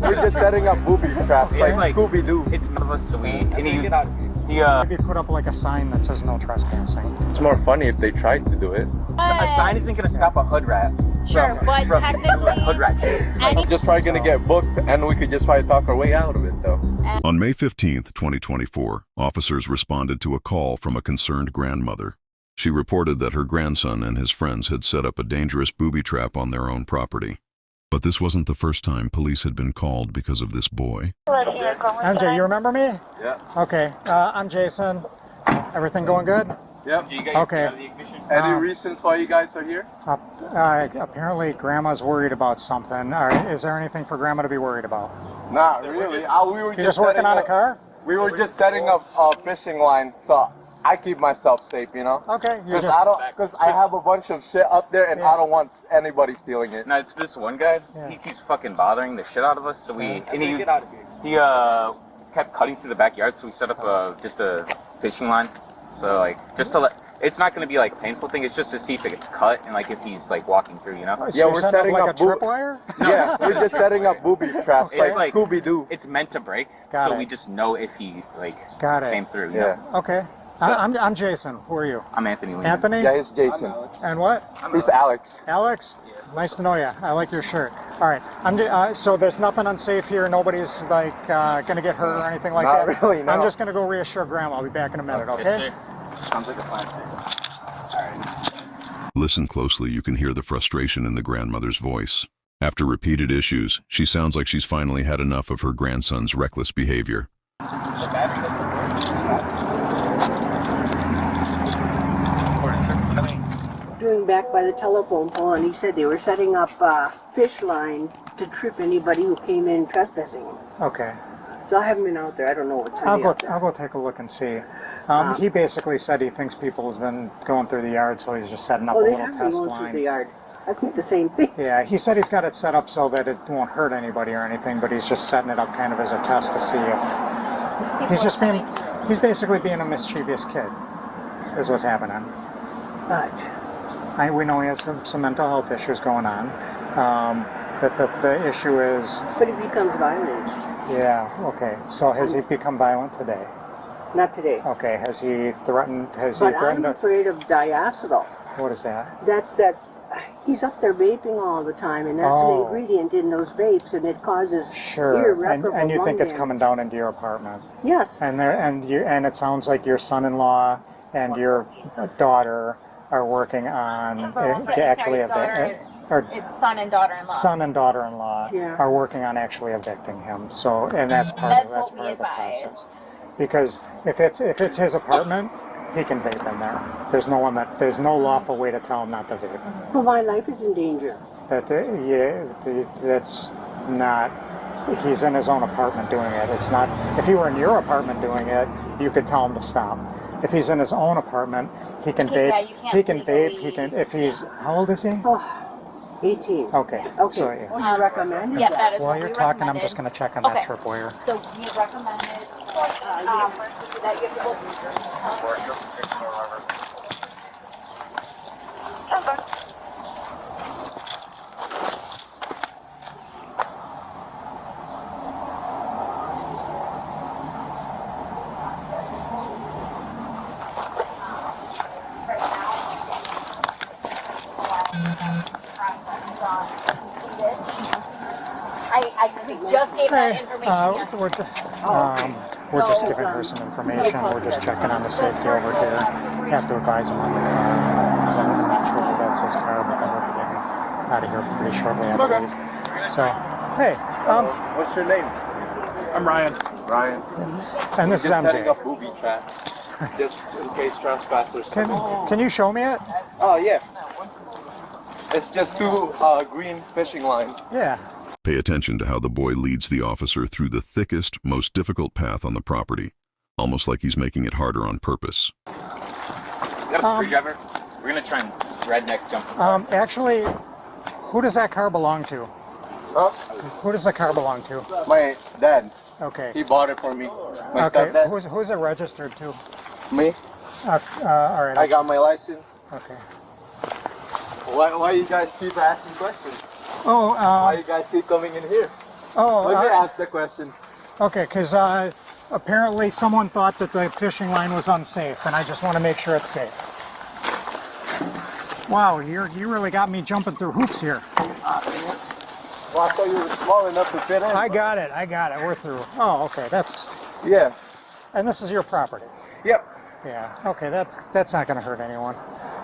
We're just setting up booby traps like Scooby-Doo. It's none of us, so we... Maybe put up like a sign that says no trespassing. It's more funny if they tried to do it. A sign isn't going to stop a hood rat. Sure, but technically... hood rat shit. I'm just probably going to get booked, and we could just probably talk our way out of it, though. On May 15th, 2024, officers responded to a call from a concerned grandmother. She reported that her grandson and his friends had set up a dangerous booby trap on their own property. But this wasn't the first time police had been called because of this boy. MJ, you remember me? Yeah. Okay, I'm Jason. Everything going good? Yep. Okay. Any reasons why you guys are here? Apparently, Grandma's worried about something. Is there anything for Grandma to be worried about? Not really. We were You're just working on a car? We were just setting up a fishing line, so I keep myself safe, you know? Okay. Because I have a bunch of shit up there, and I don't want anybody stealing it. No, it's this one guy. Yeah. He keeps fucking bothering the shit out of us, so he kept cutting through the backyard, so we set up just a fishing line. So like, just to let, it's not going to be like a painful thing. It's just to see if it gets cut and like if he's like walking through, you know? So yeah, we're setting up like a tripwire. No. Yeah, we're just setting up booby traps like Scooby-Doo. It's meant to break, we just know if he like came through. You know? Okay. So, I'm Jason. Who are you? I'm Anthony. Anthony? Yeah, he's Jason. And what? He's Alex. Alex? Yeah. Nice to know you. I like your shirt. All right. So there's nothing unsafe here. Nobody's like going to get hurt or anything like that? Not really, no. I'm just going to go reassure Grandma. I'll be back in a minute, okay? Yes, sir. Sounds like a plan, sir. All right. Listen closely. You can hear the frustration in the grandmother's voice. After repeated issues, she sounds like she's finally had enough of her grandson's reckless behavior. Back by the telephone pole, and he said they were setting up a fish line to trip anybody who came in trespassing. Okay. So I haven't been out there. I don't know what's really I'll go take a look and see. He basically said he thinks people have been going through the yard, so he's just setting up a little test line. Oh, they have been going through the yard. I think the same thing. Yeah, he said he's got it set up so that it won't hurt anybody or anything, but he's just setting it up kind of as a test to see if he's basically being a mischievous kid, is what's happening. But we know he has some mental health issues going on. That the issue is... But he becomes violent. Yeah, okay. So has he become violent today? Not today. Okay, has he threatened... I'm afraid of diacetyl. What is that? That's that... He's up there vaping all the time, and that's an ingredient in those vapes, and it causes irreparable and you think it's damage. coming down into your apartment? Yes. And it sounds like your son-in-law and your daughter are working on it's son and daughter-in-law. Son and daughter-in-law are working on actually evicting him. So, and that's part of the process. Because if it's his apartment, he can vape in there. There's no lawful way to tell him not to vape. But my life is in danger. That's not. He's in his own apartment doing it. It's not. If he were in your apartment doing it, you could tell him to stop. If he's in his own apartment, he can vape. Yeah, you can't he can vape. He can. If he's, how old is he? 18. Okay. So, you recommend? Yeah, that is While you're talking, I'm just going to check on that tripwire. So you recommended that you I just gave that information. We're just giving her some information. We're just checking on the safety over here. Have to advise him on the car. So I'm not sure if that's his car, but we'll be getting out of here pretty shortly, I believe. So, hey. What's your name? I'm Ryan. Ryan. And this is MJ. Setting up booby traps, just in case trespassers. Can you show me it? Oh yeah. It's just two green fishing line. Yeah. Pay attention to how the boy leads the officer through the thickest, most difficult path on the property, almost like he's making it harder on purpose. You got a screwdriver? We're going to try and redneck jump. Actually, who does that car belong to? Huh? Who does the car belong to? My dad. Okay. He bought it for me. My stepdad. Who's it registered to? Me. All right. I got my license. Okay. Why you guys keep asking questions? Oh, why you guys keep coming in here? Oh, Let me ask the questions. okay, because apparently someone thought that the fishing line was unsafe, and I just want to make sure it's safe. Wow, you really got me jumping through hoops here. Well, I thought you were small enough to fit in. I got it. We're through. Oh, okay, Yeah. and this is your property. Yep. Yeah, okay, that's not going to hurt anyone.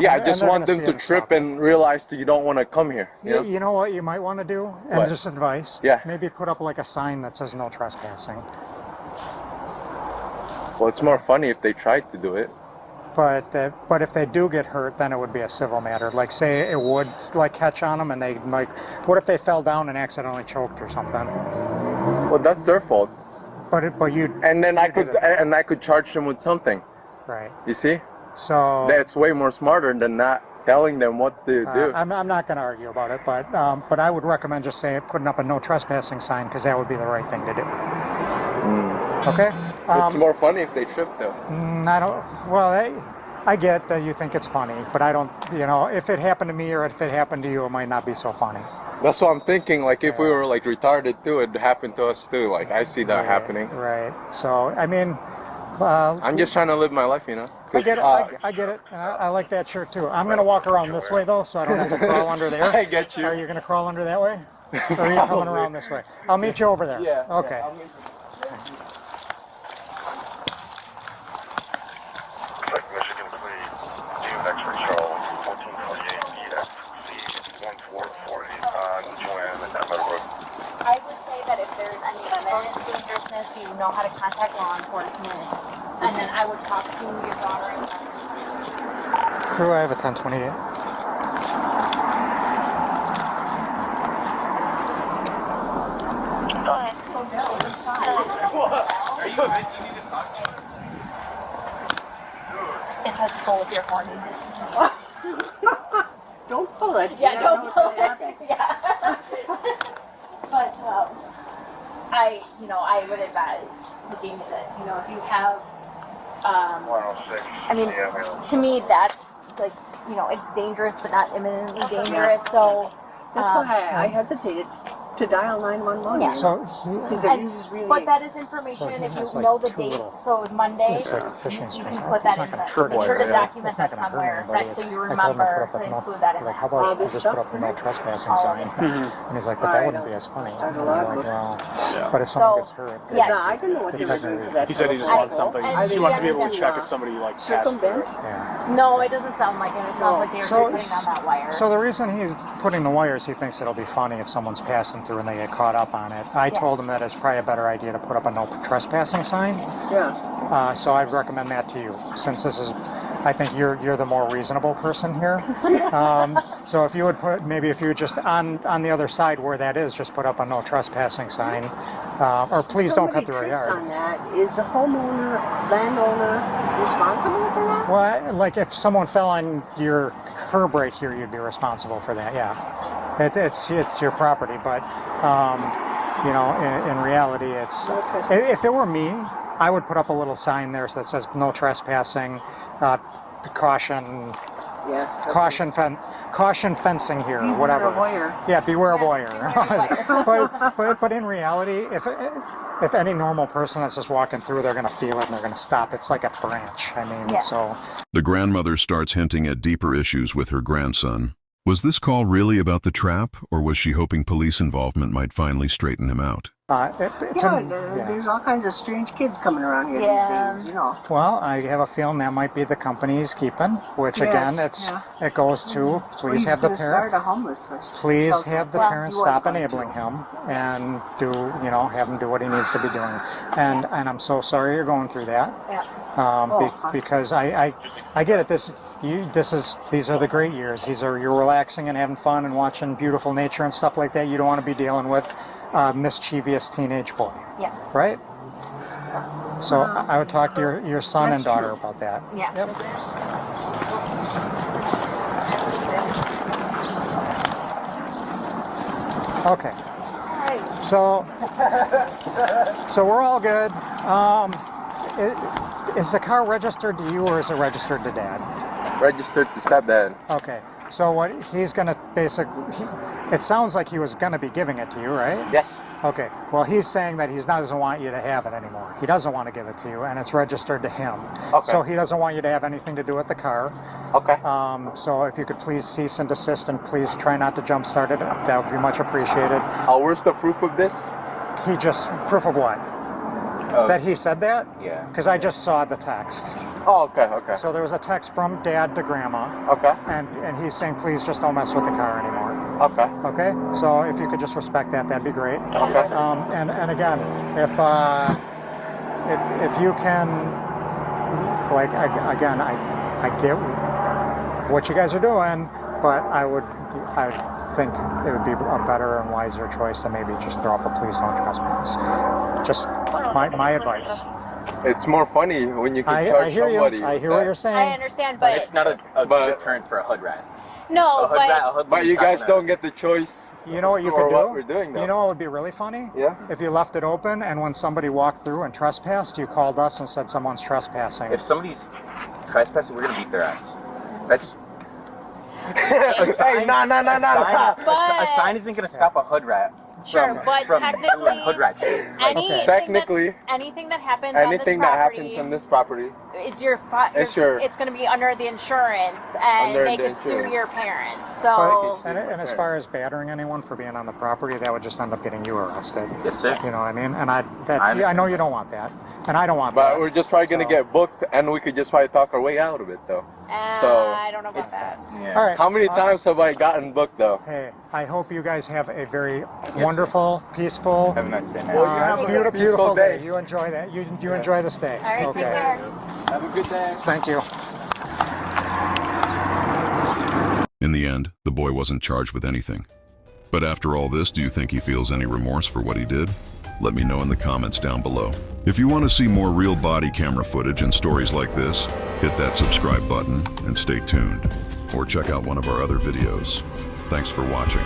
Yeah, I And just they're want gonna them see to it trip stop. and realize that you don't want to come here. You know? You know what you might want to do? And What? just advice. Yeah. Maybe put up like a sign that says no trespassing. Well, it's more funny if they tried to do it. But if they do get hurt, then it would be a civil matter. Like say it would like catch on them, and they like, what if they fell down and accidentally choked or something? Well, that's their fault. But you And then I you did could it. charge them with something. Right. You see? So That's way more smarter than not telling them what to do. I'm not going to argue about it, but I would recommend just putting up a no trespassing sign because that would be the right thing to do. Okay. It's more funny if they trip though. I don't. Well, I get that you think it's funny, but I don't. You know, if it happened to me or if it happened to you, it might not be so funny. That's what I'm thinking. Like if we were like retarded too, it'd happen to us too. Like I see that happening. Right. So I mean, I'm just trying to live my life, you know. I get it. I get it. And I like that shirt too. I'm gonna walk around this way though, so I don't have to crawl under there. I get you. Are you gonna crawl under that way? Or are you coming around this way? I'll meet you over there. Yeah. Okay. Michigan Police, James X-ray Charles, 1448 BFC 1448 on Joanne and Meadowbrook. I would say that if there's any imminent dangerousness, you know how to contact law enforcement. And then I would talk to your daughter. Crew, I have a 1028. Go ahead. It says pull if you're horny. Don't pull it. Yeah, You don't know pull what's gonna happen. it. Yeah. But I would advise looking at it. You know, if you have, 106. I mean, to me that's like, you know, it's dangerous but not imminently dangerous. So That's why I hesitated to dial 911. Yeah. So Because he, it uses really. but that is information So he if you has, like, know the two date. little- So it was Monday. It's like the fishing You string. can put It's that not in gonna the. hurt Make sure to anybody. document It's not that gonna hurt somewhere, anybody. that so you I told him to remember put to up a no- include that in like, there. how about All you this just put stuff up a in no there? trespassing All sign? this stuff. And he's like, but that Alright, wouldn't be I'll as funny. start a And I'm logbook. like, well, but if someone So, gets hurt, yeah. I don't know what they're doing to that. He said he just telephone wants pole. something. And He wants to be able to understand, check if somebody like passed circumvent. through. yeah. No, it doesn't sound like it. It sounds like they were So- putting on that wire. So the reason he's putting the wires, he thinks it'll be funny if someone's passing through and they get caught up on it. I Yeah. told him that it's probably a better idea to put up a no trespassing sign. Yeah. So I'd recommend that to you, since this is, I think you're the more reasonable person here. So if you would put, maybe if you would just on the other side where that is, just put up a no trespassing sign, or please don't cut through a trips yard. on that. Is the homeowner, landowner responsible for that? Well, like if someone fell on your curb right here, you'd be responsible for that. Yeah, it's your property, but you know, in reality, it's No trespassing. if it were me, I would put up a little sign there that says no trespassing, caution, Yes. okay. caution fencing here, or Beware whatever. of wire. Yeah, beware of wire. but in reality, if any normal person that's just walking through, they're gonna feel it and they're gonna stop. It's like a branch. I mean, Yeah. so. The grandmother starts hinting at deeper issues with her grandson. Was this call really about the trap, or was she hoping police involvement might finally straighten him out? It's Yeah, yeah. there's all kinds of strange kids coming around here Yeah. these days, you know. Well, I have a feeling that might be the company he's keeping, which Yes, again, yeah. it goes to please have the Start parent, a homeless please shelter. have the Well, parents he was stop going to. enabling him and have him do what he needs to be doing. And I'm so sorry you're going through that. Yeah. Because I get it. These are the great years. These are you're relaxing and having fun and watching beautiful nature and stuff like that. You don't want to be dealing with a mischievous teenage boy, Yeah. right? So I would talk to your son That's and daughter true. about that. Yeah. Yep. Okay. So we're all good. Is the car registered to you or is it registered to Dad? Registered to stepdad. Okay. So what he's going to it sounds like he was going to be giving it to you, right? Yes. Okay. Well, he's saying that he doesn't want you to have it anymore. He doesn't want to give it to you, and it's registered to him. Okay. So he doesn't want you to have anything to do with the car. Okay. So if you could please cease and desist, and please try not to jump start it, that would be much appreciated. Where's the proof of this? He just proof of what? That he said that? Yeah. Because I just saw the text. Oh, okay, okay. So there was a text from Dad to Grandma. Okay. And he's saying, please just don't mess with the car anymore. Okay. Okay? So if you could just respect that, that'd be great. Okay. And again, if you can, like, I get what you guys are doing, but I would think it would be a better and wiser choice to maybe just throw up a please don't trespass. Just my advice. It's more funny when you can I charge hear somebody. you. I hear with what that. you're I saying. understand, but It's not a But- deterrent for a hood rat. no, A hood but But you not guys gonna- don't get the choice. You know what you for could do? what we're doing now. You know what would be really funny? Yeah. If you left it open and when somebody walked through and trespassed, you called us and said someone's trespassing. If somebody's trespassing, we're gonna beat their ass. That's Hey, no. a sign isn't gonna stop a hood rat. sure, but from technically, doing hood rat shit. Technically, anything that happens anything on this that property happens on this property, is your It's your- it's going to be under the insurance, and Under they the could sue insurance. your parents. So And as far as battering anyone for being on the property, that would just end up getting you arrested. Yes, sir. You know what I mean? And I I understand. know you don't want that, and I don't want but that. we're just probably gonna So- get booked, and we could just probably talk our way out of it, though. So, I don't know about that. Yeah. All right. how many times have I gotten booked, though? Hey, I hope you guys have a very sir. wonderful, peaceful, Have a nice day, man. Well, you have a beautiful, peaceful day. You enjoy that. You enjoy this day. All right, okay. take care. Have a good day. Thank you. In the end, the boy wasn't charged with anything. But after all this, do you think he feels any remorse for what he did? Let me know in the comments down below. If you want to see more real body camera footage and stories like this, hit that subscribe button and stay tuned. Or check out one of our other videos. Thanks for watching.